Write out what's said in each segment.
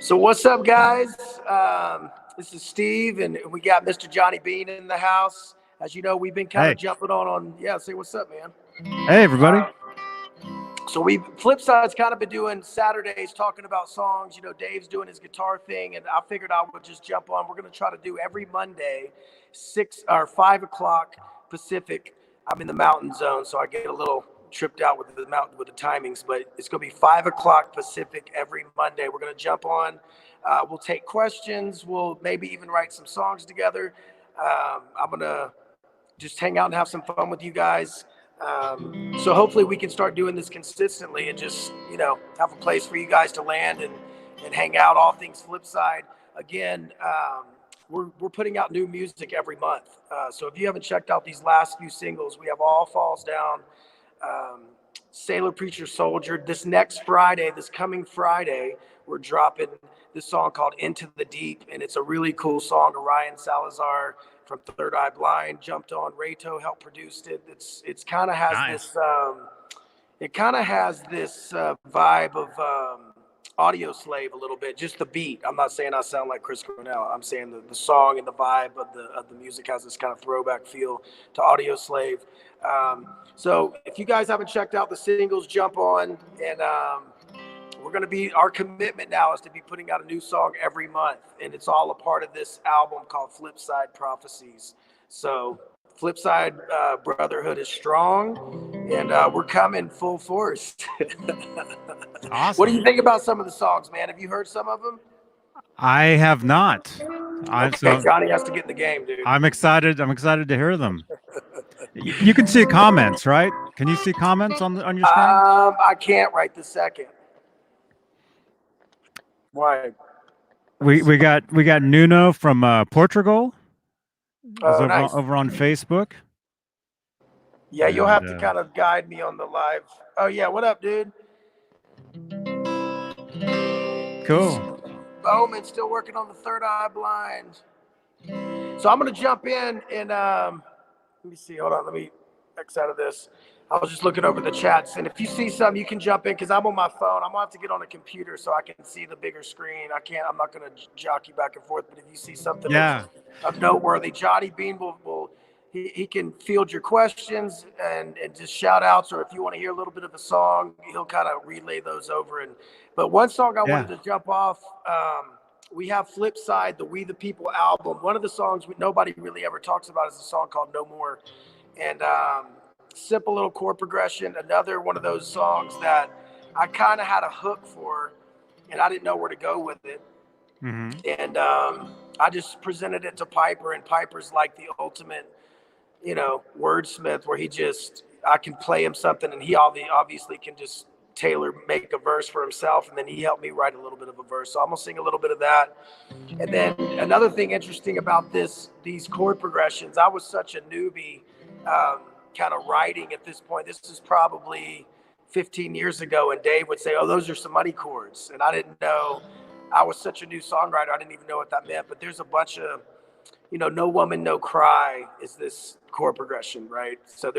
So what's up, guys? This is Steve, and we got Mr. Johnny Bean in the house. As you know, we've been kind of Hey. jumping on. Yeah, say what's up, man. Hey, everybody. So Flipside's kind of been doing Saturdays talking about songs. You know, Dave's doing his guitar thing, and I figured I would just jump on. We're going to try to do every Monday, 6 or 5 o'clock Pacific. I'm in the mountain zone, so I get a little tripped out with the timings, but it's going to be 5 o'clock Pacific every Monday. We're going to jump on. We'll take questions. We'll maybe even write some songs together. I'm going to just hang out and have some fun with you guys. So hopefully we can start doing this consistently and just, you know, have a place for you guys to land and hang out, all things Flipside. Again, we're putting out new music every month. So if you haven't checked out these last few singles, we have All Falls Down, Sailor Preacher Soldier. This coming Friday, we're dropping this song called Into the Deep, and it's a really cool song. Orion Salazar from Third Eye Blind jumped on. Rayto helped produced it. It's kind of has Nice. this vibe of Audio Slave a little bit, just the beat. I'm not saying I sound like Chris Cornell. I'm saying the song and the vibe of the music has this kind of throwback feel to Audio Slave. So if you guys haven't checked out the singles, jump on. And our commitment now is to be putting out a new song every month. And it's all a part of this album called Flipside Prophecies. So Flipside Brotherhood is strong, and we're coming full force. Awesome. What do you think about some of the songs, man? Have you heard some of them? I have not. Okay, Johnny has to get in the game, dude. I'm excited. I'm excited to hear them. You can see comments, right? Can you see comments on your screen? I can't right this second. Why? We got Nuno from Portugal. Oh, nice. Over on Facebook. Yeah, you'll have to kind of guide me on the live. Oh yeah, what up, dude? Cool. Bowman's still working on the Third Eye Blind. So I'm gonna jump in and let me see. Hold on, let me X out of this. I was just looking over the chats, and if you see something, you can jump in because I'm on my phone. I'm gonna have to get on a computer so I can see the bigger screen. I'm not gonna jockey back and forth. But if you see something of noteworthy, Johnny Bean he can field your questions and just shout outs, or if you want to hear a little bit of a song, he'll kind of relay those over. But one song I wanted to jump off. We have Flipside, the We the People album. One of the songs nobody really ever talks about is a song called No More. And simple little chord progression. Another one of those songs that I kind of had a hook for, and I didn't know where to go with it. Mm-hmm. And I just presented it to Piper, and Piper's like the ultimate, you know, wordsmith, where I can play him something, and he obviously can just make a verse for himself, and then he helped me write a little bit of a verse. So I'm gonna sing a little bit of that. And then another thing interesting about these chord progressions, I was such a newbie kind of writing at this point. This is probably 15 years ago, and Dave would say, oh, those are some money chords. And I didn't know. I was such a new songwriter, I didn't even know what that meant. But there's a bunch of, you know, No Woman, No Cry is this chord progression, right? So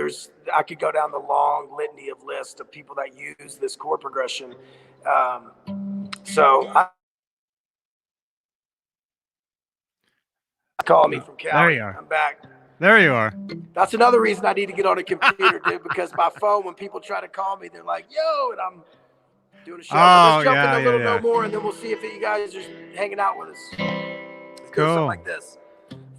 I could go down the long litany of list of people that use this chord progression. Call me from Cali. There you are. I'm back. There you are. That's another reason I need to get on a computer, dude, because my phone, when people try to call me, they're like, yo, and I'm doing a show. Let's jump into a little No More, and then we'll see if you guys are hanging out with us. Let's do something like this.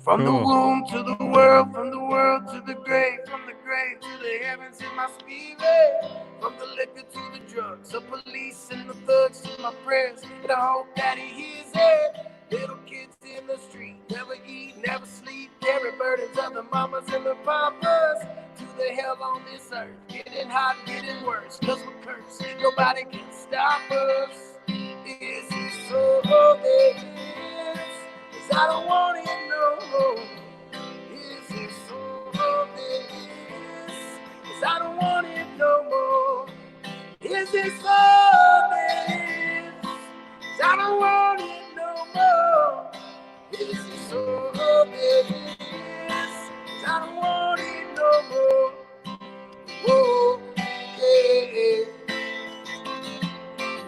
From the womb to the world, from the world to the grave, from the grave to the heavens in my spirit, from the liquor to the drugs, the police and the thugs to my prayers, and I hope that he hears it. Little kids in the street, never eat, never sleep, carry burdens of the mamas and the papas, to the hell on this earth, getting hot, getting worse, cause we're cursed, nobody can stop us. Is it so obvious? Cause I don't want it no more. Is it so obvious? Cause I don't want it no more. Is it so obvious? Cause I don't want it no more. Is it so obvious? Cause I don't want it no more. Whoa, yeah.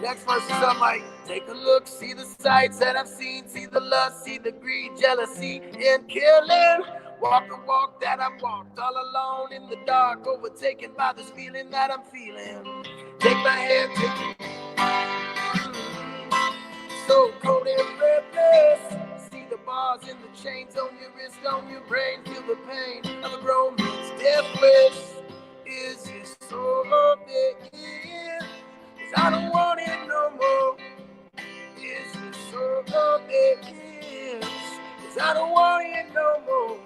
Next verse is something like, Take a look, see the sights that I've seen, see the lust, see the greed, jealousy, and killing. Walk the walk that I've walked, all alone in the dark, overtaken by this feeling that I'm feeling. Take my hand, take so cold and breathless. See the bars and the chains on your wrist, on your brain. Feel the pain of a grown man's death wish. Is this so obvious? 'Cause I don't want it no more. Is this so obvious? 'Cause I don't want it no more.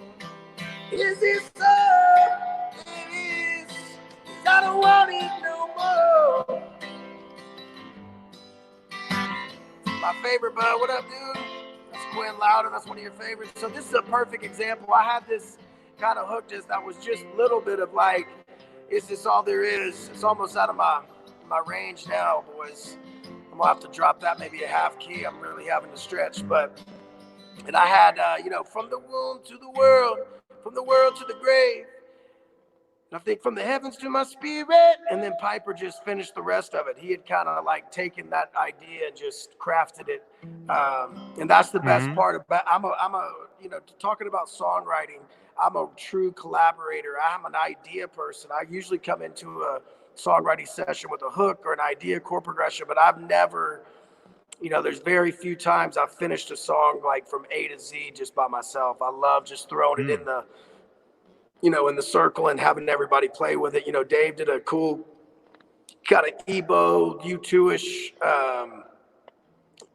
Is this so obvious? 'Cause I don't want it no more. My favorite, bud. What up, dude? That's Quinn Louder. That's one of your favorites. So this is a perfect example. I had this kind of hook just that was just a little bit of like, is this all there is? It's almost out of my range now, boys. I'm gonna have to drop that maybe a half key. I'm really having to stretch, and I had, from the womb to the world, from the world to the grave. I think from the heavens to my spirit, and then Piper just finished the rest of it. He had kind of like taken that idea and just crafted it, and that's the best part about. I'm a talking about songwriting. I'm a true collaborator. I'm an idea person. I usually come into a songwriting session with a hook or an idea, chord progression, but I've never, there's very few times I've finished a song like from A to Z just by myself. I love just throwing it in the in the circle and having everybody play with it. Dave did a cool kind of Ebo U2-ish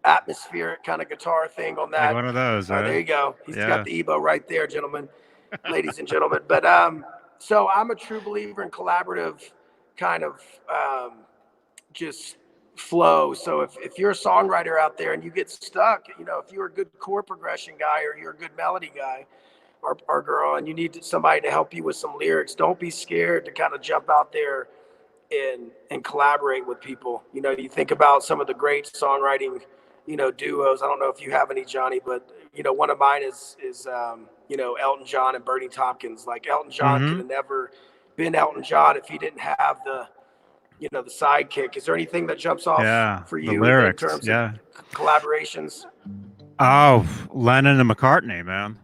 atmospheric kind of guitar thing on that. Like one of those, right? There you go. He's got the Ebo right there, gentlemen, ladies and gentlemen. But so I'm a true believer in collaborative kind of just flow. So if you're a songwriter out there and you get stuck, if you're a good chord progression guy or you're a good melody guy, or girl, and you need somebody to help you with some lyrics, don't be scared to kind of jump out there and collaborate with people. You think about some of the great songwriting, duos. I don't know if you have any, Johnny, but one of mine is Elton John and Bernie Tompkins. Like Elton John could have never been Elton John if he didn't have the sidekick. Is there anything that jumps off for you the lyrics, in terms of collaborations? Oh, Lennon and McCartney, man.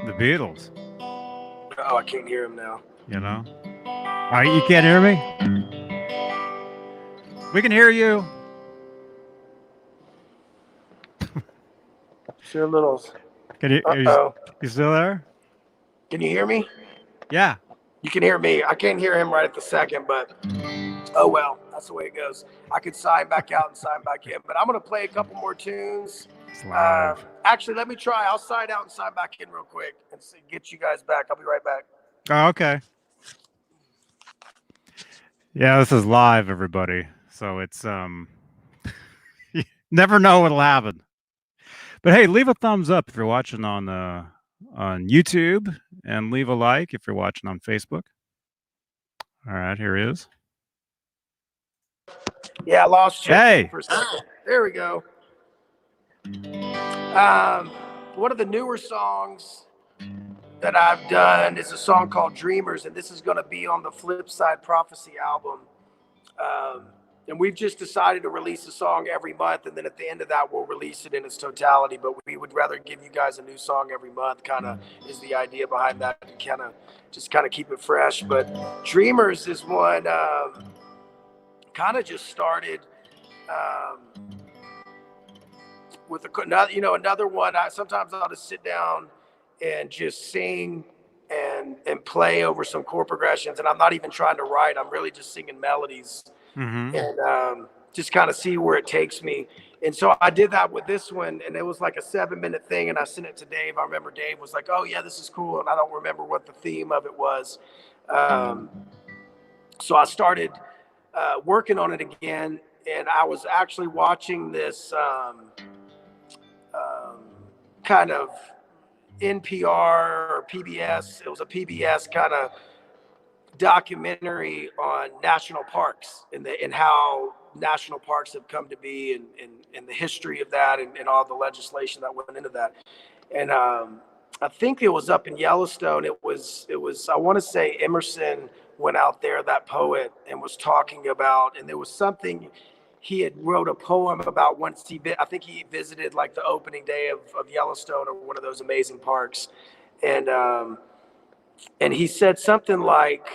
The Beatles. Oh, I can't hear him now. You can't hear me? We can hear you. Sure, littles. Can you? You still there? Can you hear me? Yeah. You can hear me. I can't hear him right at the second, but oh well, that's the way it goes. I could sign back out and sign back in, but I'm gonna play a couple more tunes. It's live. Actually, let me try. I'll sign out and sign back in real quick and get you guys back. I'll be right back. Oh, okay. Yeah, this is live, everybody. So it's you never know what'll happen. But hey, leave a thumbs up if you're watching on YouTube, and leave a like if you're watching on Facebook. All right, here he is. Yeah, I lost you. Hey. For a second. There we go. One of the newer songs that I've done is a song called Dreamers, and this is going to be on the Flip Side Prophecy album. And we've just decided to release a song every month, and then at the end of that, we'll release it in its totality. But we would rather give you guys a new song every month, kind of is the idea behind that, to kind of keep it fresh. But Dreamers is one kind of just started with another one. Sometimes I'll just sit down and just sing and play over some chord progressions, and I'm not even trying to write. I'm really just singing melodies. And just kind of see where it takes me. And so I did that with this one, and it was like a 7-minute thing, and I sent it to Dave. I remember Dave was like, oh yeah, this is cool. And I don't remember what the theme of it was. So I started working on it again, and I was actually watching this kind of NPR or PBS. It was a PBS kind of documentary on national parks and how national parks have come to be and the history of that and all the legislation that went into that. And I think it was up in Yellowstone. It was I want to say Emerson went out there, that poet, and was talking about, and there was something he had wrote a poem about once I think he visited like the opening day of Yellowstone or one of those amazing parks. And he said something like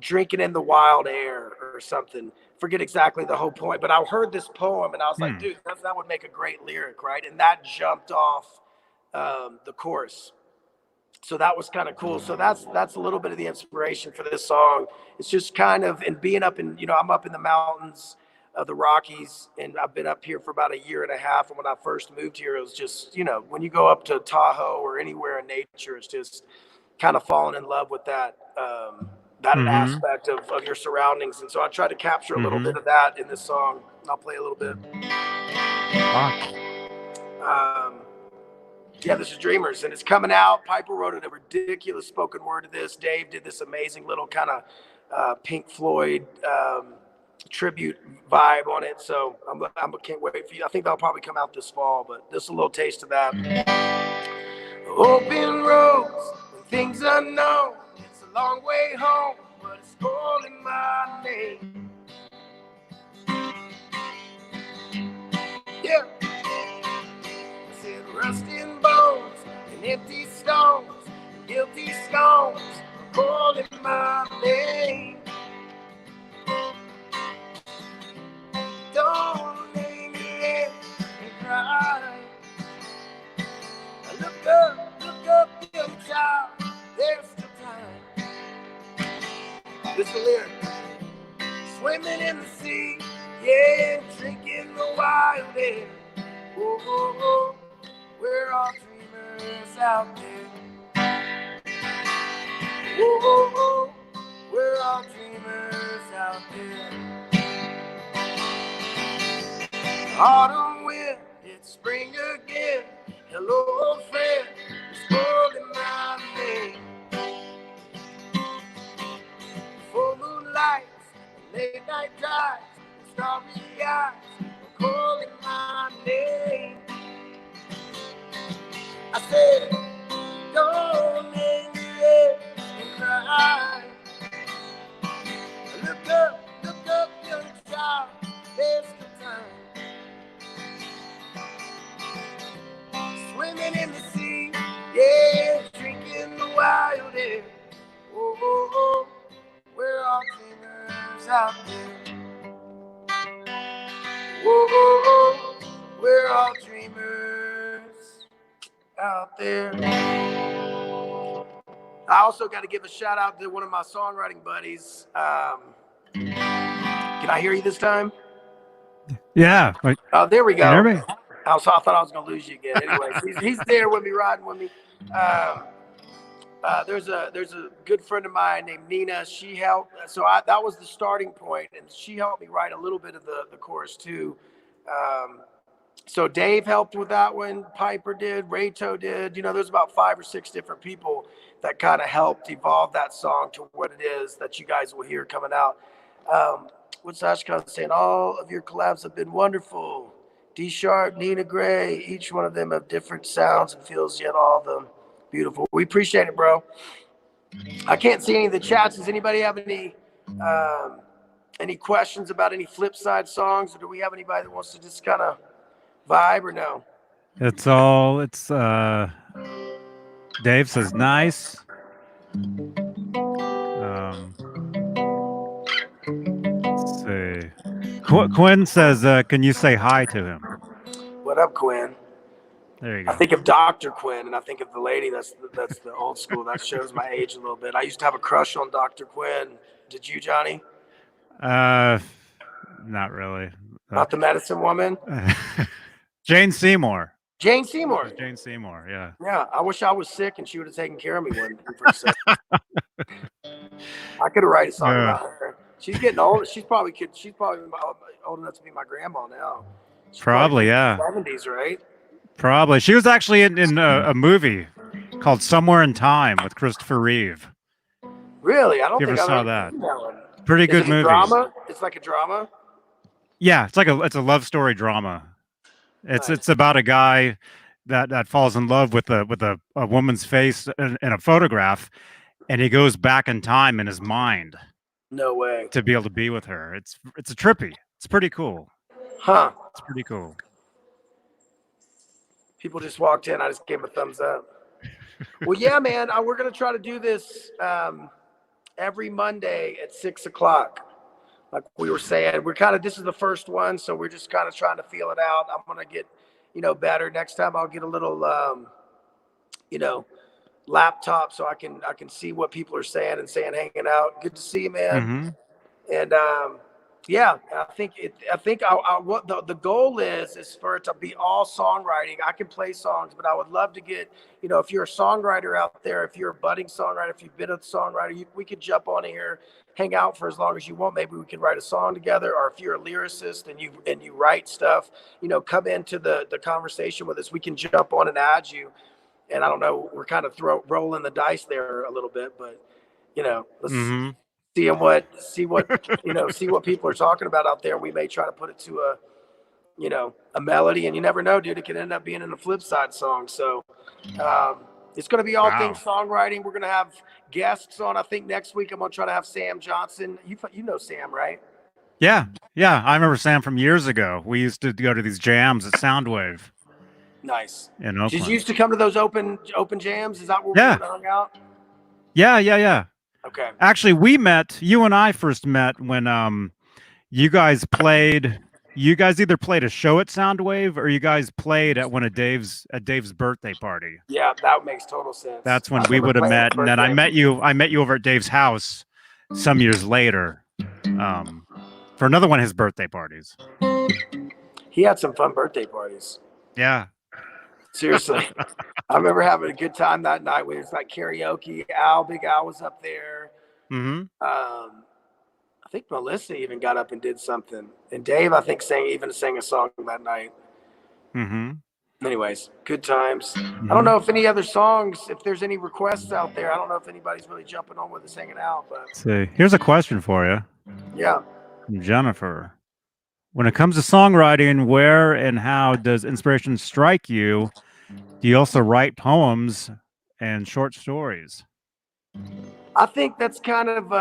drinking in the wild air or something. Forget exactly the whole point, but I heard this poem and I was like, dude, that would make a great lyric, right? And that jumped off the chorus. So that was kind of cool. So that's a little bit of the inspiration for this song. It's just kind of, and being up in, I'm up in the mountains of the Rockies, and I've been up here for about a year and a half. And when I first moved here, it was just, when you go up to Tahoe or anywhere in nature, it's just kind of falling in love with that aspect of your surroundings. And so I tried to capture a little bit of that in this song. I'll play a little bit. Yeah, this is Dreamers, and it's coming out. Piper wrote a ridiculous spoken word to this. Dave did this amazing little kind of Pink Floyd tribute vibe on it. So I can't wait for you. I think that'll probably come out this fall, but this is a little taste of that. Open roads, things unknown. It's a long way home, but it's calling my name. Yeah. Rusting bones and empty stones, guilty stones calling my name. Don't lay me in and cry. Look up, young child, there's still time. This is the lyric. Swimming in the sea, yeah, drinking the wild air. Oh, oh, oh. We're all dreamers out there. Whoa, whoa, whoa. We're all dreamers out there. Autumn wind, it's spring again. Hello, old friend, it's calling my name. Full moonlights, late night drives, starry eyes, are calling my name. I said, don't make me red and cry. Look up, young child, there's the time. Swimming in the sea, yeah, drinking the wild air. Oh, oh, oh, we're all dreamers out there. Oh, oh, oh, we're all dreamers out there. I also got to give a shout out to one of my songwriting buddies. Can I hear you this time? Yeah. Oh, there we go. Can you hear me? I thought I was going to lose you again. Anyway, he's there with me, riding with me. There's a good friend of mine named Nina. She helped. So that was the starting point, and she helped me write a little bit of the chorus too. So Dave helped with that one. Piper did. Rayto did. There's about 5 or 6 different people that kind of helped evolve that song to what it is that you guys will hear coming out. What's Ashkan saying? All of your collabs have been wonderful. D Sharp, Nina Gray, each one of them have different sounds and feels, yet all of them beautiful. We appreciate it, bro. I can't see any of the chats. Does anybody have any questions about any flip side songs, or do we have anybody that wants to just kind of vibe or no? It's Dave says nice. Let's see. Quinn says, can you say hi to him? What up, Quinn? There you go. I think of Dr. Quinn, and I think of the lady that's the old school. That shows my age a little bit. I used to have a crush on Dr. Quinn. Did you, Johnny? Not really. Not the medicine woman? Jane Seymour. Jane Seymour. Jane Seymour, yeah. Yeah, I wish I was sick and she would have taken care of me for a second. I could have written a song about her. She's getting old. She's probably old enough to be my grandma now. She's probably yeah. 70s, right? Probably. She was actually in a movie called Somewhere in Time with Christopher Reeve. Really? I don't think I saw that. Pretty good movie. Drama? It's like a drama? Yeah, it's a love story drama. It's about a guy that falls in love with a woman's face in a photograph, and he goes back in time in his mind. No way. To be able to be with her. It's a trippy. It's pretty cool. Huh? It's pretty cool. People just walked in. I just gave them a thumbs up. Well, yeah, man. We're gonna try to do this every Monday at 6 o'clock. Like we were saying, this is the first one, so we're just kind of trying to feel it out. I'm gonna get, better next time. I'll get a little, laptop so I can see what people are saying and hanging out. Good to see you, man. Mm-hmm. And yeah, I think what the goal is for it to be all songwriting. I can play songs, but I would love to get, if you're a songwriter out there, if you're a budding songwriter, if you've been a songwriter, we could jump on here, hang out for as long as you want. Maybe we can write a song together. Or if you're a lyricist and you write stuff, come into the conversation with us. We can jump on and add you. And I don't know, we're kind of rolling the dice there a little bit, but let's see what see what people are talking about out there. We may try to put it to a melody, and you never know, dude. It could end up being in a flip side song. So it's going to be all things songwriting. We're going to have guests on. I think next week I'm going to try to have Sam Johnson. You know Sam, right? Yeah. I remember Sam from years ago. We used to go to these jams at Soundwave. Nice. In Oakland. Did you used to come to those open jams? Is that where we would hang out? Yeah. Okay. Actually, you and I first met when you guys either played a show at Soundwave or you guys played at Dave's birthday party. Yeah, that makes total sense. That's when we would have met, and then I met you over at Dave's house some years later for another one of his birthday parties. He had some fun birthday parties. Yeah. Seriously. I remember having a good time that night. It was like karaoke. Big Al was up there. Mm-hmm. I think Melissa even got up and did something. And Dave, I think, sang a song that night. Mm-hmm. Anyways, good times. Mm-hmm. I don't know if any other songs, if there's any requests out there. I don't know if anybody's really jumping on with us hanging out. But let's see. Here's a question for you. Yeah. From Jennifer. When it comes to songwriting, where and how does inspiration strike you? Do you also write poems and short stories? I think that's kind of,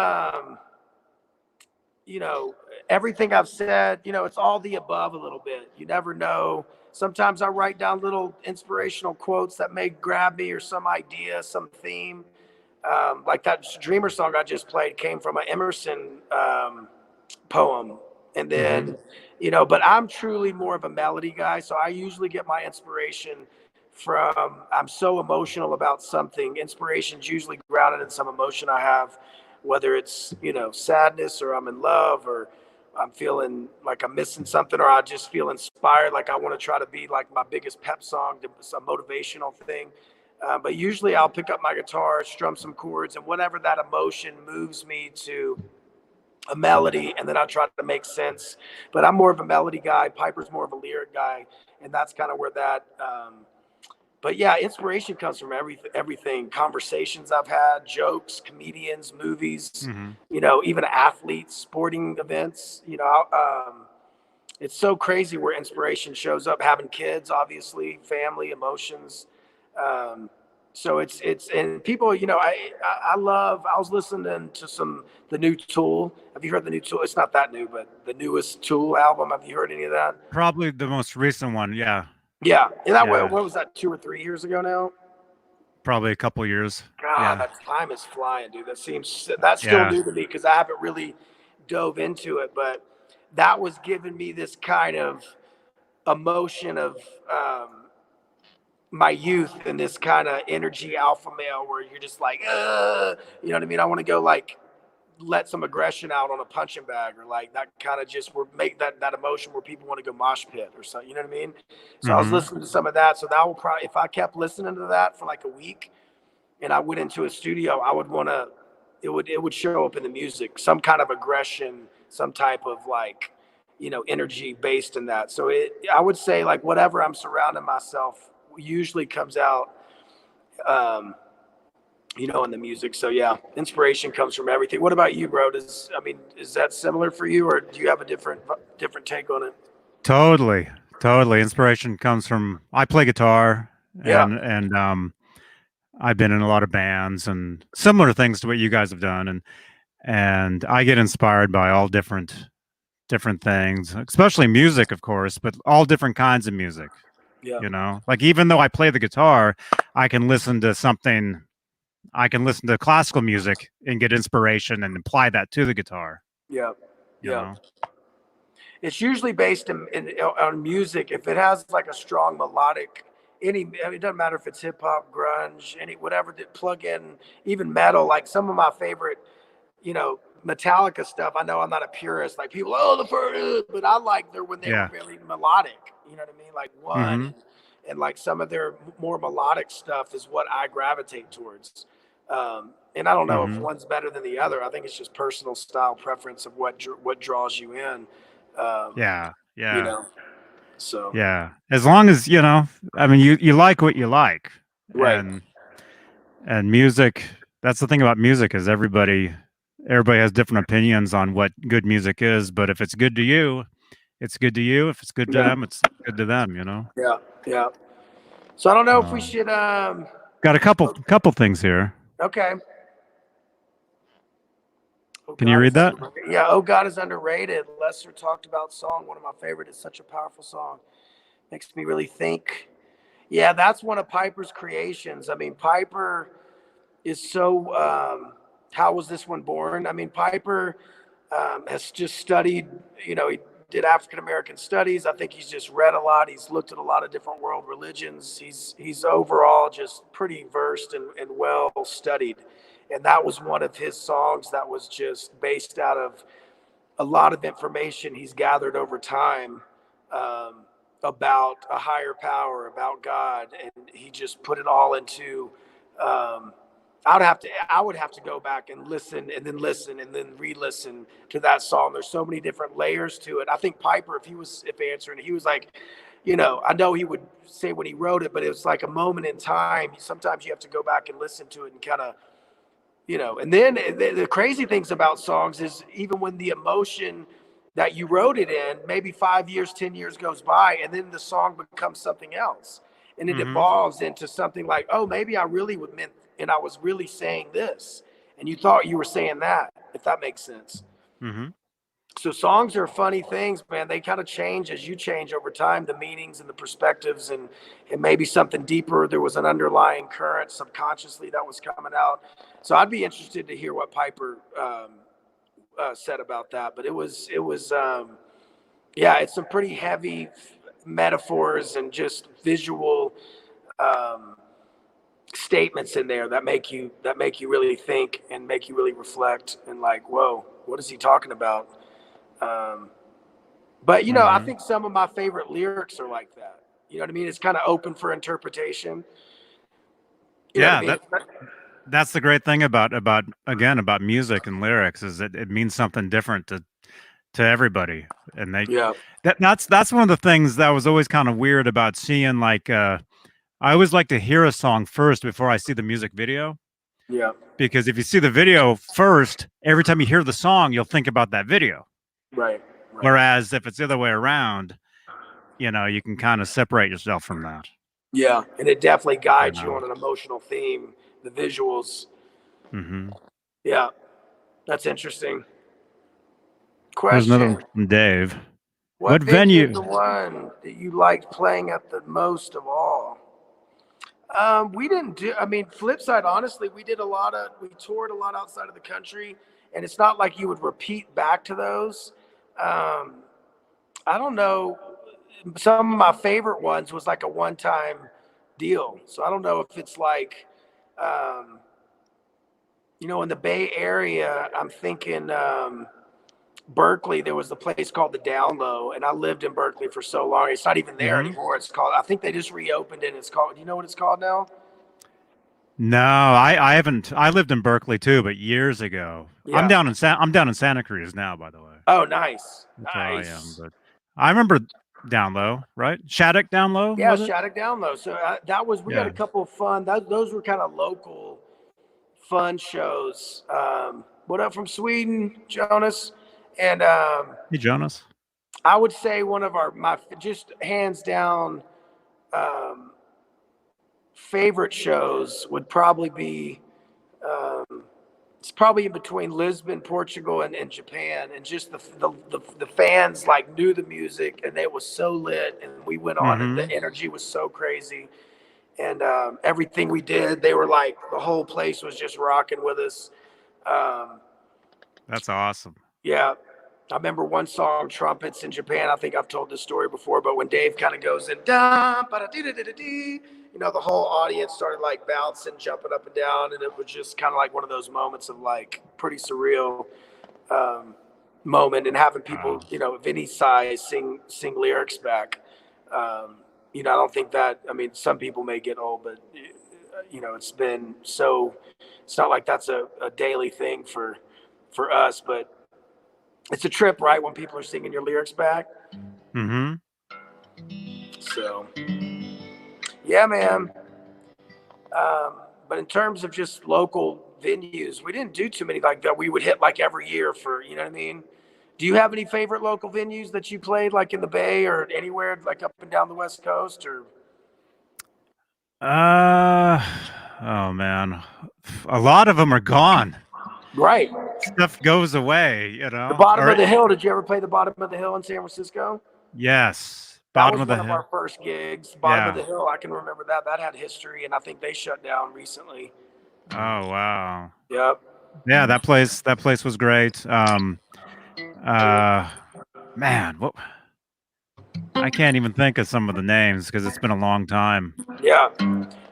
everything I've said, it's all the above a little bit. You never know. Sometimes I write down little inspirational quotes that may grab me, or some idea, some theme. Like that Dreamer song I just played came from an Emerson poem. And then, but I'm truly more of a melody guy. So I usually get my inspiration from, I'm so emotional about something. Inspiration's usually grounded in some emotion I have, whether it's, sadness, or I'm in love, or I'm feeling like I'm missing something, or I just feel inspired. Like I want to try to be like my biggest pep song, some motivational thing. But usually I'll pick up my guitar, strum some chords, and whatever that emotion moves me to a melody, and then I try to make sense. But I'm more of a melody guy. Piper's more of a lyric guy, and that's kind of where that. But yeah, inspiration comes from everything. Conversations I've had, jokes, comedians, movies. Even athletes, sporting events. It's so crazy where inspiration shows up. Having kids, obviously, family, emotions. So it's and people, I was listening to the new Tool. Have you heard the new Tool? It's not that new, but the newest Tool album. Have you heard any of that? Probably the most recent one. Yeah. Yeah. What was that, 2 or 3 years ago now? Probably a couple years. God, that time is flying, dude. That's still new to me because I haven't really dove into it, but that was giving me this kind of emotion of, my youth, and this kind of energy alpha male where you're just like, you know what I mean? I want to go like let some aggression out on a punching bag, or like that kind of just make that emotion where people want to go mosh pit or something. You know what I mean? So I was listening to some of that. So that will probably, if I kept listening to that for like a week and I went into a studio, I would want to, it would show up in the music, some kind of aggression, some type of like, energy based in that. So I would say like whatever I'm surrounding myself usually comes out, in the music. So yeah, inspiration comes from everything. What about you, bro? Is that similar for you, or do you have a different take on it? Totally. Inspiration comes from, I play guitar, and I've been in a lot of bands and similar things to what you guys have done, and I get inspired by all different different things, especially music, of course, but all different kinds of music. Yeah. You know, like even though I play the guitar, I can listen to something. I can listen to classical music and get inspiration and apply that to the guitar. Yeah. You Yeah. know. It's usually based on music. If it has like a strong melodic, I mean, it doesn't matter if it's hip hop, grunge, whatever that plug in, even metal. Like some of my favorite, Metallica stuff. I know I'm not a purist. Like people, oh, the first, but I like when they were Yeah. really melodic. You know what I mean? Like One Mm-hmm. and like some of their more melodic stuff is what I gravitate towards. And I don't know if Mm-hmm. one's better than the other. I think it's just personal style preference of what draws you in. Um, Yeah. you Yeah. know, so Yeah. As long as I mean, you like what you like, right, and music. That's the thing about music is everybody has different opinions on what good music is. But if it's good to you, it's good to you. If it's good to yeah, them, it's good to them. You know. yeah, yeah. So I don't know if we Um, should. got a couple things here. Okay. Oh Can you God read is that? underrated. Yeah. Oh God is underrated. Lester talked about song. One of my favorite. It's such a powerful song. Makes me really think. Yeah, that's one of Piper's creations. I mean, Piper is so. How was this one born? I mean, Piper has just studied. He did African American studies. I think he's just read a lot. He's looked at a lot of different world religions. He's overall just pretty versed and well studied. And that was one of his songs that was just based out of a lot of information he's gathered over time, um, about a higher power, about God, and he just put it all into. Um, I would have to go back and listen and then re-listen to that song. There's so many different layers to it. I think Piper, if answering, he was like, I know he would say when he wrote it, but it was like a moment in time. Sometimes you have to go back and listen to it and kind of, and then the crazy things about songs is even when the emotion that you wrote it in, maybe 5 years, 10 years goes by, and then the song becomes something else. And it Mm-hmm. evolves into something like, oh, maybe I really would meant, and I was really saying this. And you thought you were saying that, if that makes sense. Mm-hmm. So songs are funny things, man. They kind of change as you change over time, the meanings and the perspectives, and maybe something deeper. There was an underlying current subconsciously that was coming out. So I'd be interested to hear what Piper said about that. But yeah, it's some pretty heavy metaphors and just visual um, statements in there that make you really think and make you really reflect and like, whoa, what is he talking about? Um, but I Mm-hmm. think some of my favorite lyrics are like that. You know what I mean? It's kind of open for interpretation. You know what I Yeah, mean? that's the great thing about music and lyrics is that it means something different to everybody, and Yeah, that's one of the things that was always kind of weird about seeing I always like to hear a song first before I see the music video, yeah, because if you see the video first, every time you hear the song, you'll think about that video. right, right. Whereas if it's the other way around, you can kind of separate yourself from that. Yeah, and it definitely You guides you know. on an emotional theme. The visuals. Mm-hmm. Yeah, that's interesting. Here's another Question: one from Dave. what What venue is venue? the one that you liked playing at the most of all? We didn't do. I mean, flip side. Honestly, we toured a lot outside of the country, and it's not like you would repeat back to those. Um, I don't know. Some of my favorite ones was like a one-time deal. So I don't know if it's like, um, in the Bay Area. I'm thinking Berkeley. There was a place called the Down Low, and I lived in Berkeley for so long. It's not even there Mm-hmm. anymore. It's called. I think they just reopened it. It's called. Do you know what it's called now? No, I haven't. I lived in Berkeley too, but years ago. Yeah. I'm down in Santa Cruz now, by the way. Oh, nice, That's where I am. nice. But I remember Down Low, right? Shattuck Down Low, Yeah, was it? Shattuck Down Low. So we had a Yeah. couple of fun. Those were kind of local fun shows. What up from Sweden, Jonas? And Hey, Jonas. I would say one of my just hands down um, favorite shows would probably be it's probably in between Lisbon, Portugal, and Japan, and just the fans like knew the music, and it was so lit, and we went on, and the energy was so crazy, and everything we did, they were like, the whole place was just rocking with us. That's awesome. Yeah. I remember one song, Trumpets in Japan. I think I've told this story before, but when Dave kind of goes in, da, ba, da, da, da, you know, the whole audience started like bouncing, jumping up and down. And it was just kind of like one of those moments of like pretty surreal moment, and having people, you know, of any size sing lyrics back. You know, I don't think that, I mean, some people may get old, but, you know, it's been so, it's not like that's a daily thing for us, but it's a trip, right? When people are singing your lyrics back. So, yeah, man. But in terms of just local venues, we didn't do too many like that. We would hit like every year for, you know what I mean? Do you have any favorite local venues that you played, like in the Bay or anywhere, like up and down the West Coast, or? Oh man, a lot of them are gone. Right. Stuff goes away, you know. The Bottom of the Hill. Did you ever play the Bottom of the Hill in San Francisco? Yes. That was one of our first gigs. Bottom of the Hill. I can remember that. That had history, and I think they shut down recently. Oh wow. Yep. Yeah, that place was great. Man, what, I can't even think of some of the names because it's been a long time. Yeah.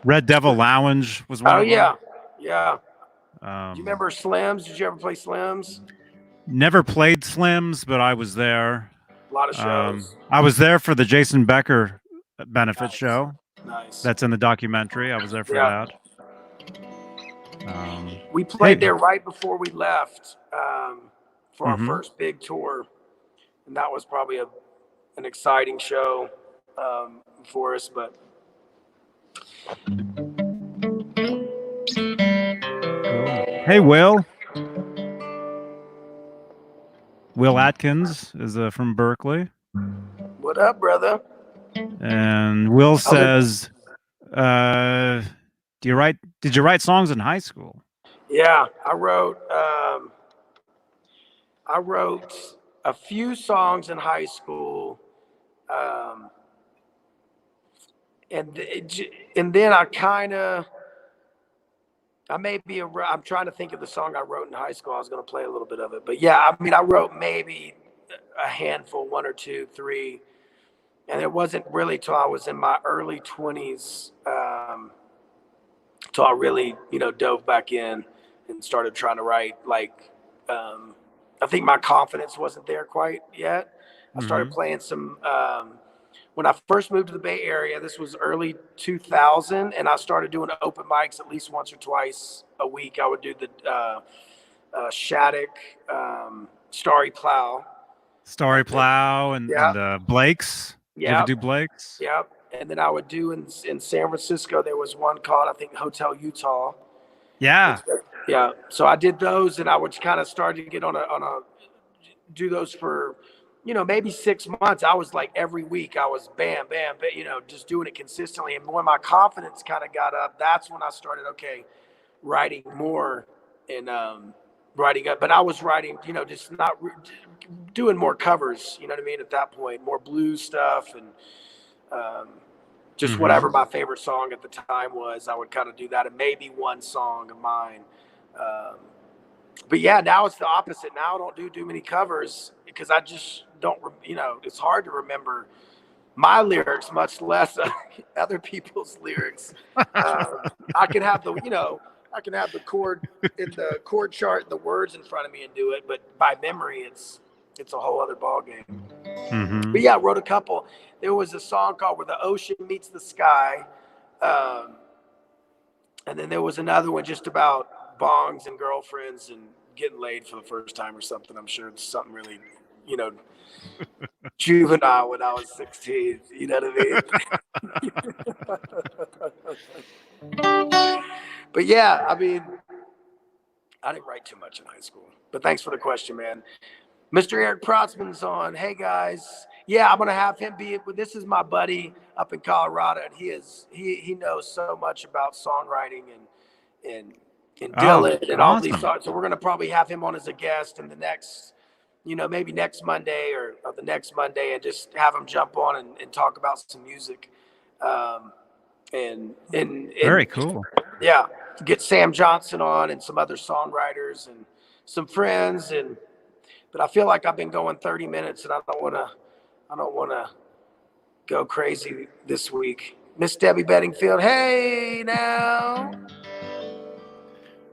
Red Devil Lounge was one of them. Yeah. Yeah. Do you Um, remember Slims? Did you ever play Slims? Never played Slims, but I was there. A lot of shows. I was there for the Jason Becker benefit show. Nice. That's in the documentary. I was there for that. We played there right before we left for our first big tour, and that was probably an exciting show for us. But hey, Will Atkins is from Berkeley. What up, brother? And Will says, did you write songs in high school? Yeah, I wrote a few songs in high school, and then I'm trying to think of the song I wrote in high school. I was going to play a little bit of it, but yeah, I mean, I wrote maybe a handful, one or two, three, and it wasn't really till I was in my early 20s till I really, you know, dove back in and started trying to write. Like, I think my confidence wasn't there quite yet. I started playing some, when I first moved to the Bay Area, this was early 2000, and I started doing open mics at least once or twice a week. I would do the Shattuck, Starry Plow. And Blake's. Yeah. Did you ever do Blake's? Yep. And then I would do in San Francisco, there was one called, I think, Hotel Utah. Yeah. Yeah. So I did those, and I would kind of start to get do those for, you know, maybe 6 months. I was like every week I was bam, bam, you know, just doing it consistently. And when my confidence kind of got up, that's when I started, writing more and writing up. But I was writing, you know, just not doing more covers, you know what I mean? At that point, more blues stuff and just whatever my favorite song at the time was, I would kind of do that, and maybe one song of mine. But yeah, now it's the opposite. Now I don't do many covers because I just don't, you know, it's hard to remember my lyrics, much less other people's lyrics. I can have the chord in the chord chart and the words in front of me and do it, but by memory, it's a whole other ballgame. But yeah, I wrote a couple. There was a song called "Where the Ocean Meets the Sky," and then there was another one just about bongs and girlfriends and getting laid for the first time or something. I'm sure it's something really, you know, juvenile when I was 16. You know what I mean? But yeah, I mean, I didn't write too much in high school. But thanks for the question, man. Mr. Eric Protzman's on. Hey guys, yeah, I'm gonna have him be. This is my buddy up in Colorado, and he knows so much about songwriting and and Oh, Dylan and all these awesome. songs. So we're going to probably have him on as a guest in the next, maybe next Monday or the next Monday, and just have him jump on and talk about some music. And Very cool. Yeah, get Sam Johnson on and some other songwriters and some friends. But I feel like I've been going 30 minutes, and I don't want to go crazy this week. Miss Debbie Bedingfield, hey now.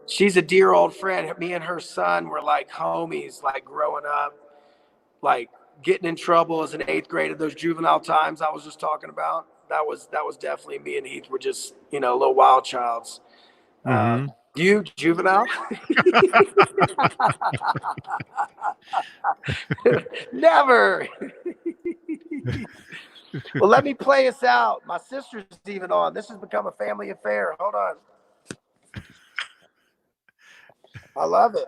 She's a dear old friend. Me and her son were like homies, like growing up, like getting in trouble as an 8th grader. Those juvenile times I was just talking about. That was definitely me and Heath were just little wild childs. Mm-hmm. You juvenile? Never. Well, let me play us out. My sister's even on. This has become a family affair. Hold on. I love it.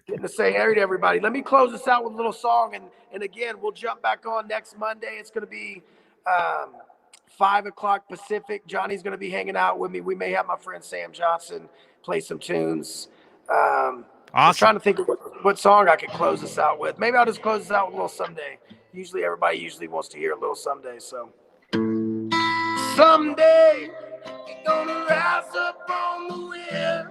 Getting to say hey to everybody. Let me close this out with a little song, and again, we'll jump back on next Monday. It's going to be 5 o'clock Pacific. Johnny's going to be hanging out with me. We may have my friend Sam Johnson play some tunes. Awesome. I'm trying to think of what song I could close this out with. Maybe I'll just close this out with a little Someday. Usually everybody wants to hear a little Someday. So someday you're gonna rise up on the wind,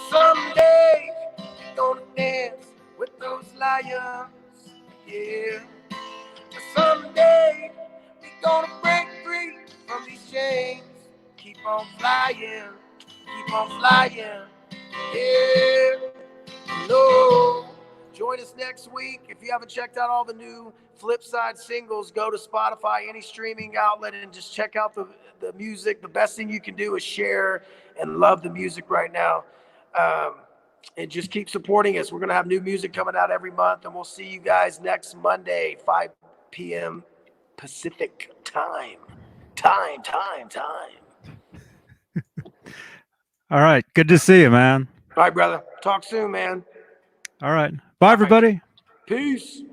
Someday you're gonna dance with those lions, yeah. Someday we're gonna break free from these chains. Keep on flying, yeah. No. Join us next week. If you haven't checked out all the new Flipside singles, go to Spotify, any streaming outlet, and just check out the music. The best thing you can do is share and love the music right now. And just keep supporting us. We're going to have new music coming out every month, and we'll see you guys next Monday, 5 p.m. Pacific time. Time. All right. Good to see you, man. All right, brother. Talk soon, man. All right. Bye, everybody. Peace.